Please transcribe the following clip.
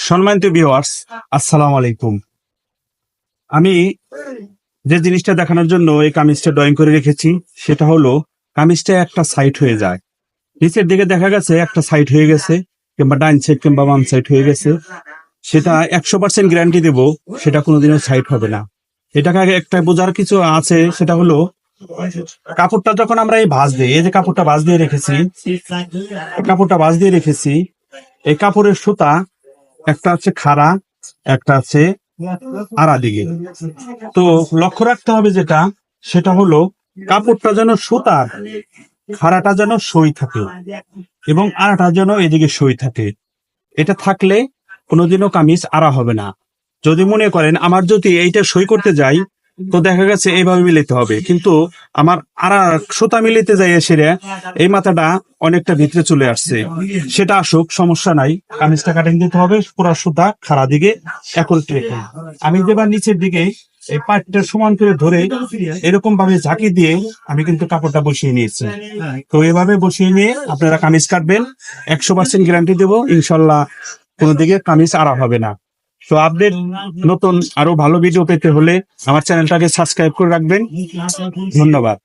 সম্মানিত ভিউয়ার্স, আসসালামু আলাইকুম। আমি যে জিনিসটা দেখানোর জন্য এই কামিজটা ড্রয়িং করে রেখেছি সেটা হলো কামিজটা একটা সাইড হয়ে যায়। নিচের দিকে দেখা গেছে একটা সাইড হয়ে গেছে, কিংবা ডাইন সাইড কিংবা বাম সাইড হয়ে গেছে। সেটা 100% গ্যারান্টি দেব, সেটা কোনোদিনও সাইড হবে না। এটাকে আগে একটা বোঝার কিছু আছে, সেটা হলো কাপড়টা যখন আমরা এই ভাঁজ দিই, এই যে কাপড়টা ভাঁজ দিয়ে রেখেছি, এই কাপড়ের সুতা একটা আছে খাড়া, একটা আছে আড়া দিকে। তো লক্ষ্য রাখতে হবে যেটা, সেটা হলো কাপড়টা যেন সুতার খাড়াটা যেন সই থাকে এবং আড়াটা যেন এদিকে সই থাকে। এটা থাকলে কোনোদিনও কামিজ আড়া হবে না। যদি মনে করেন আমার যদি এইটা সই করতে যাই, তো দেখা গেছে এইভাবে মিলাতে হবে, কিন্তু আমার আড়া সুতা মিলিতে যাই সেরে এই মাথাটা অনেকটা ভিতরে চলে আসছে। সেটা আসুক, সমস্যা নাই, কামিজটা কাটিং দিতে হবে পুরা সুতা খাড়া দিকে একল রেখে। আমি যেবার নিচের দিকে এই পাটটা সমান করে ধরে এরকম ভাবে ঝাঁকি দিয়ে আমি কিন্তু কাপড়টা বসিয়ে নিয়েছি। তো এভাবে বসিয়ে নিয়ে আপনারা কামিজ কাটবেন, 100% গ্যারান্টি দেবো, ইনশাল্লাহ কোনো দিকে কামিজ আড়া হবে না। তো আপডেট নতুন আরো ভালো ভিডিও পেতে হলে আমার চ্যানেলটাকে সাবস্ক্রাইব করে রাখবেন। ধন্যবাদ।